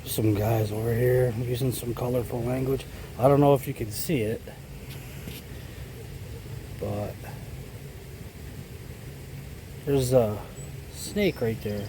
Some guys over here using some colorful language. I don't know if you can see it, but there's a snake right there.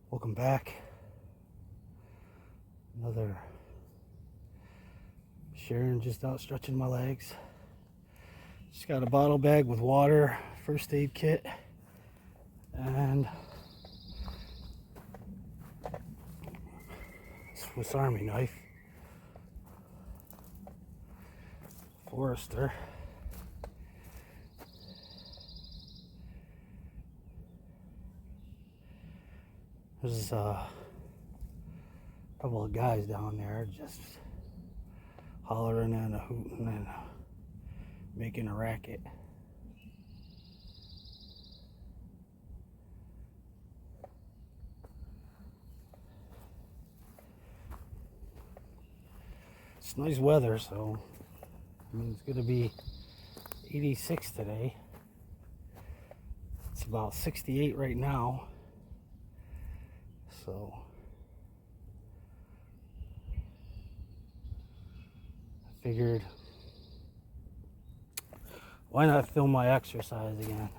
Welcome back. Another Sharon just out stretching my legs. Just got a bottle bag with water, first aid kit, and Swiss Army knife. Forester. There's a couple of guys down there just hollering and a hooting and making a racket. It's nice weather, so I mean, it's going to be 86 today. It's about 68 right now. So I figured, why not film my exercise again?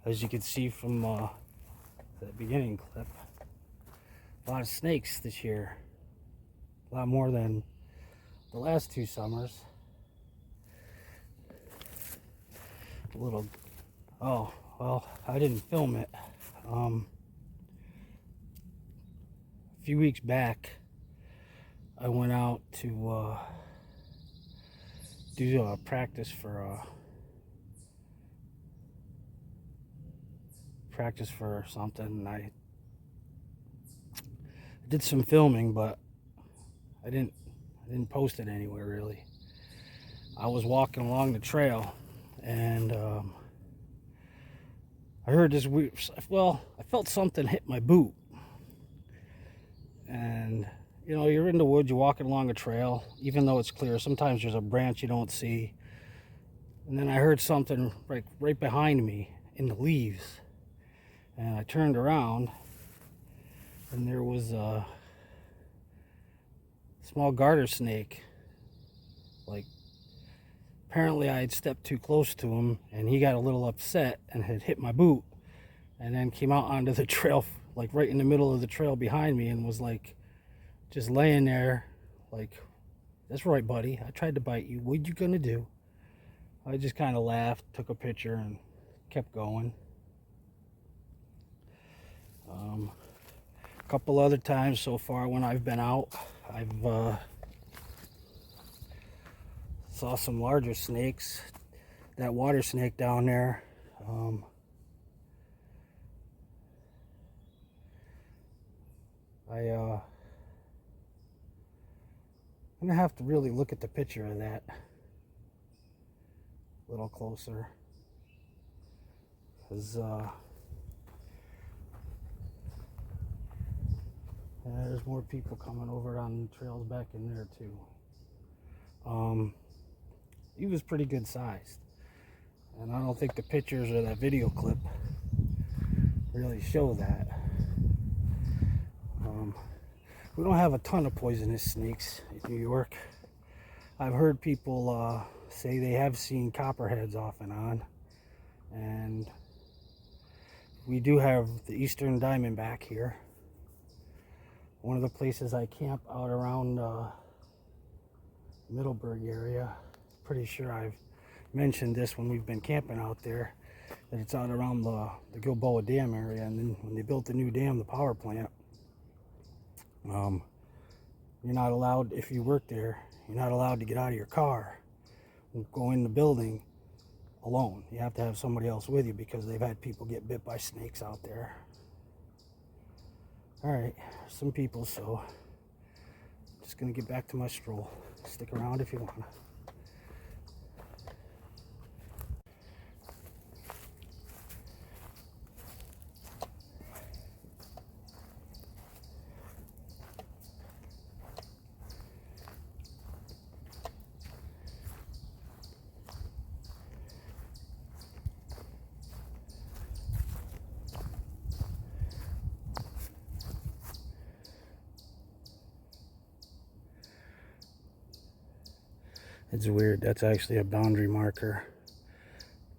As you can see from that beginning clip, a lot of snakes this year. A lot more than the last 2 summers. A little, oh, well, I didn't film it. A few weeks back, I went out to do a practice for practice for something, and I did some filming, but I didn't post it anywhere really. I was walking along the trail, and I heard this weird, well, I felt something hit my boot. And you know, you're in the woods, you're walking along a trail, even though it's clear, sometimes there's a branch you don't see. And then I heard something right behind me in the leaves, and I turned around, and there was a small garter snake. Like, apparently I had stepped too close to him, and he got a little upset and had hit my boot, and then came out onto the trail, like right in the middle of the trail behind me, and was like just laying there like, "That's right, buddy, I tried to bite you, what you gonna do?" I just kind of laughed, took a picture, and kept going. A couple other times so far when I've been out, I've saw some larger snakes. That water snake down there, I'm gonna have to really look at the picture of that a little closer, because there's more people coming over on the trails back in there too. He was pretty good sized, and I don't think the pictures or that video clip really show that. We don't have a ton of poisonous snakes in New York. I've heard people say they have seen copperheads off and on, and we do have the eastern diamondback here. One of the places I camp out around Middleburg area, pretty sure I've mentioned this when we've been camping out there, that it's out around the Gilboa Dam area. And then when they built the new dam, the power plant, you're not allowed, if you work there, you're not allowed to get out of your car and go in the building alone. You have to have somebody else with you, because they've had people get bit by snakes out there. Alright, some people, so just gonna get back to my stroll. Stick around if you want. It's weird, that's actually a boundary marker.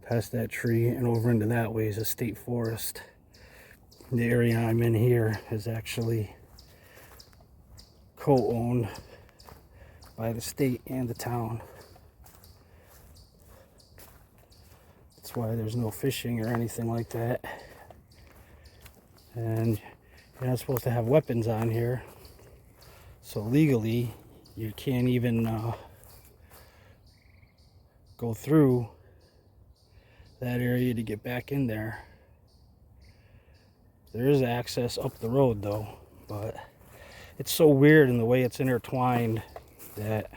Past that tree and over into that way is a state forest. The area I'm in here is actually co-owned by the state and the town. That's why there's no fishing or anything like that. And you're not supposed to have weapons on here. So legally, you can't even go through that area to get back in there. There is access up the road though, but it's so weird in the way it's intertwined that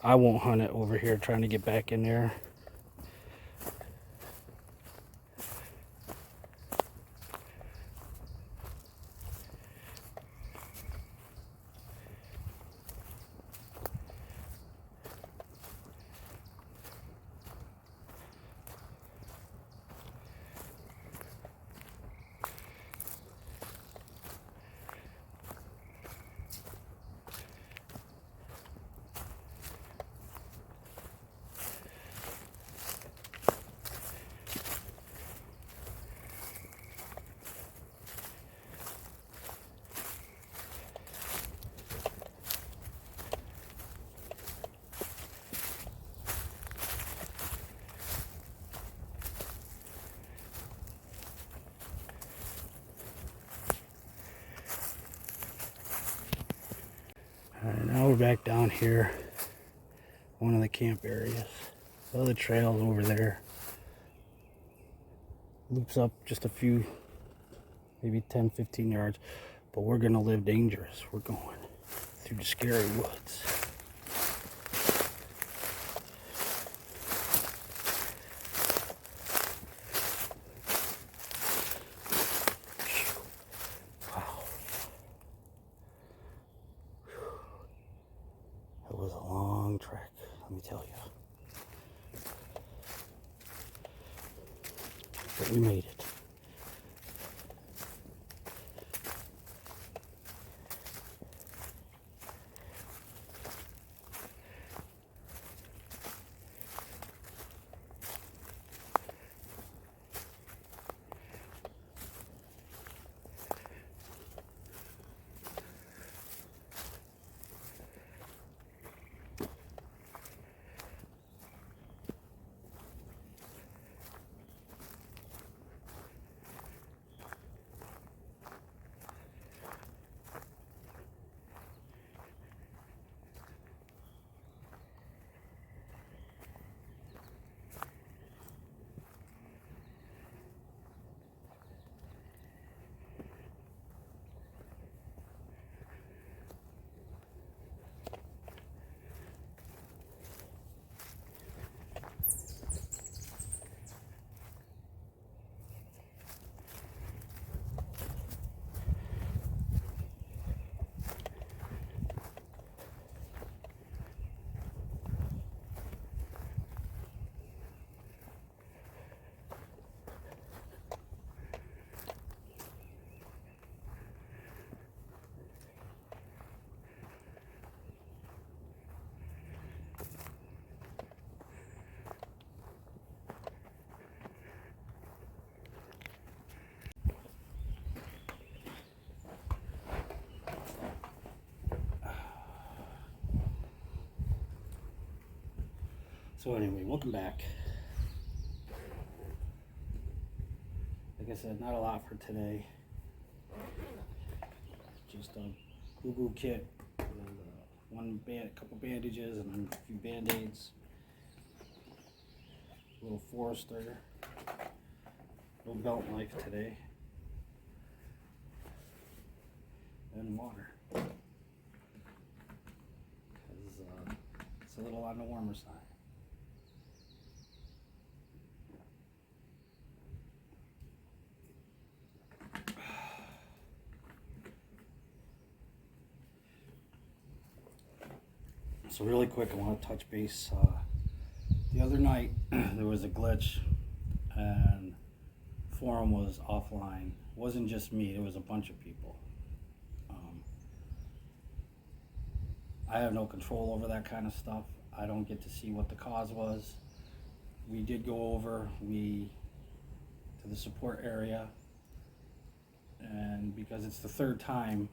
I won't hunt it over here trying to get back in there. Alright, now we're back down here, one of the camp areas. The other trail's over there. loops up just a few, maybe 10-15 yards, but we're gonna live dangerous. We're going through the scary woods. Wow. It was a long trek, let me tell you. But we made it. So anyway, welcome back. Like I said, not a lot for today. Just a boo-boo kit with a couple bandages and a few band-aids. A little Forester. No belt knife today. And water. Because it's a little on the warmer side. So really quick, I want to touch base. The other night, there was a glitch and forum was offline. It wasn't just me, it was a bunch of people. I have no control over that kind of stuff. I don't get to see what the cause was. We did go over to the support area, and because it's the third time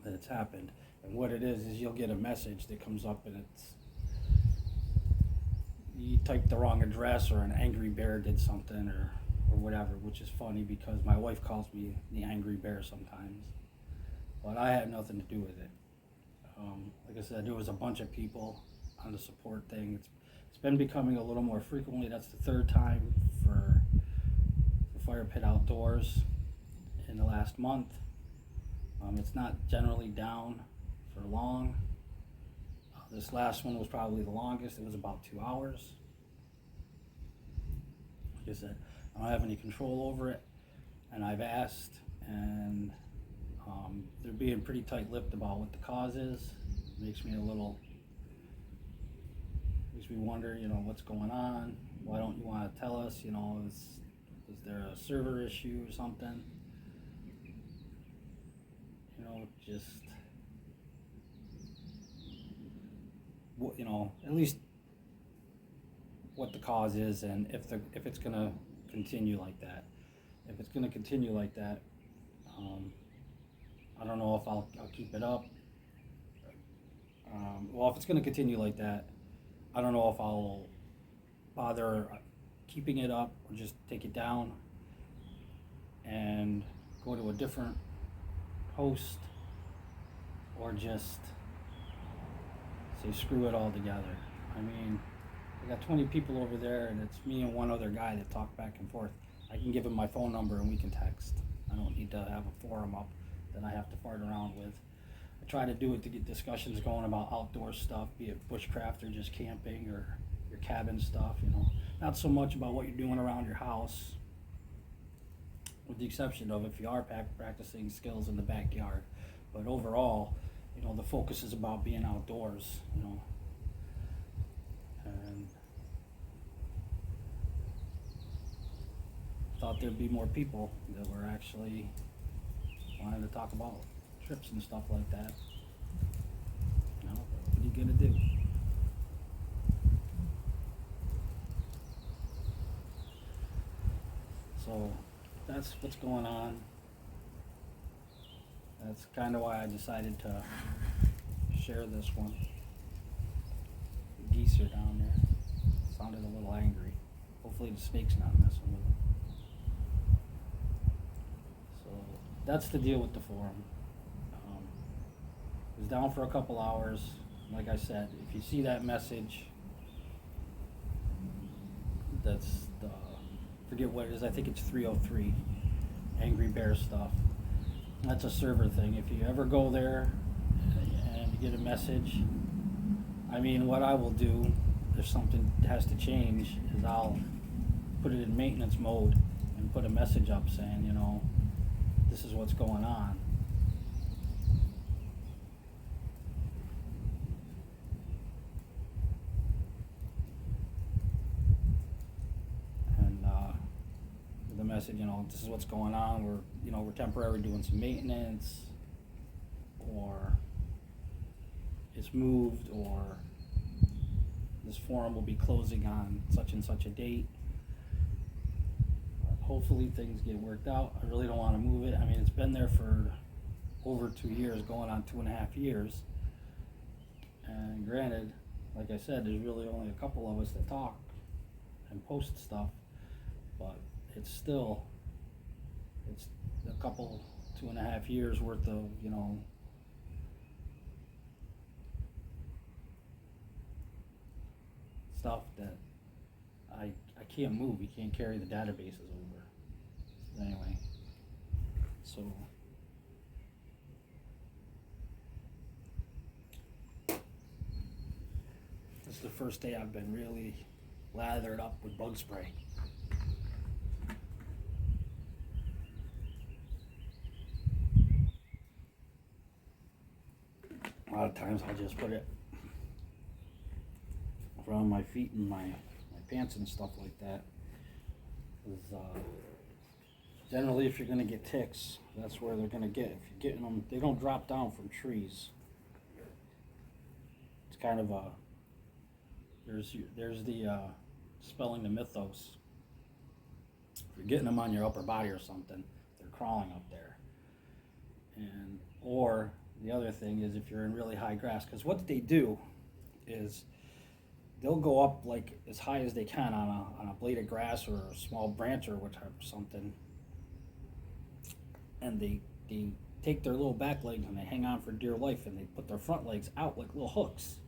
that it's happened, and what it is you'll get a message that comes up and you typed the wrong address, or an angry bear did something, or whatever, which is funny because my wife calls me the angry bear sometimes, but I had nothing to do with it. Like I said, there was a bunch of people on the support thing. It's been becoming a little more frequently. That's the third time for Firepit Outdoors in the last month. It's not generally down for long. This last one was probably the longest. It was about 2 hours. Like I said, I don't have any control over it, and I've asked, and they're being pretty tight-lipped about what the cause is. Makes me wonder, what's going on? Why don't you want to tell us? Is there a server issue or something? Just at least what the cause is, and if it's gonna continue like that. If it's gonna continue like that, I don't know if I'll keep it up. Well, if it's gonna continue like that, I don't know if I'll bother keeping it up or just take it down and go to a different host, or just say screw it all together. I mean, like got 20 people over there, and it's me and one other guy that talk back and forth. I can give him my phone number and we can text. I don't need to have a forum up that I have to fart around with. I try to do it to get discussions going about outdoor stuff, be it bushcraft or just camping or your cabin stuff, you know. Not so much about what you're doing around your house, with the exception of if you are practicing skills in the backyard. But overall, you know, the focus is about being outdoors, you know. And thought there'd be more people that were actually wanting to talk about trips and stuff like that. You know, what are you gonna do? So that's what's going on. That's kind of why I decided to share this one. The geese are down there. Sounded a little angry. Hopefully the snake's not messing with them. So that's the deal with the forum. It was down for a couple hours. Like I said, if you see that message, that's the, forget what it is, I think it's 303, Angry Bear stuff. That's a server thing. If you ever go there and you get a message, I mean, what I will do if something has to change is I'll put it in maintenance mode and put a message up saying, you know, this is what's going on. And the message, you know, this is what's going on. We're temporarily doing some maintenance, or it's moved, or this forum will be closing on such and such a date. Hopefully things get worked out. I really don't want to move it. I mean, it's been there for over 2 years, going on 2.5 years. And granted, like I said, there's really only a couple of us that talk and post stuff, but it's still, it's a couple, 2.5 years worth of, you know, stuff that I can't move. You can't carry the databases over. Anyway, so this is the first day I've been really lathered up with bug spray. A lot of times I'll just put it around my feet and my pants and stuff like that. Generally, if you're going to get ticks, that's where they're going to get. If you're getting them, they don't drop down from trees. It's kind of a, there's the spelling the mythos. If you're getting them on your upper body or something, they're crawling up there. And or the other thing is if you're in really high grass, because what they do is they'll go up like as high as they can on a blade of grass or a small branch or whatever, something, and they take their little back legs and they hang on for dear life, and they put their front legs out like little hooks,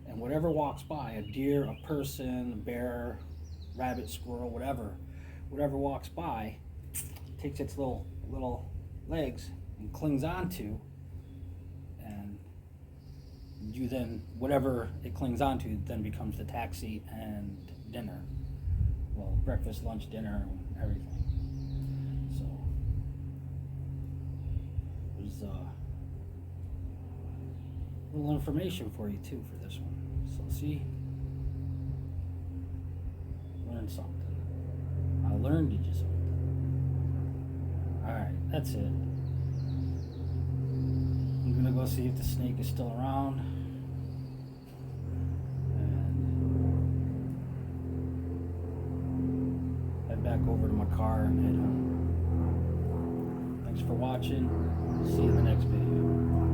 and whatever walks by, a deer, a person, a bear, rabbit, squirrel, whatever walks by, takes its little legs and clings onto, and you then, whatever it clings onto then becomes the taxi and dinner. Well, breakfast, lunch, dinner, everything. So there's a little information for you too for this one. So see, learned something. I learned you something. Alright, that's it. I'm gonna go see if the snake is still around. And head back over to my car and head home. Thanks for watching. See you in the next video.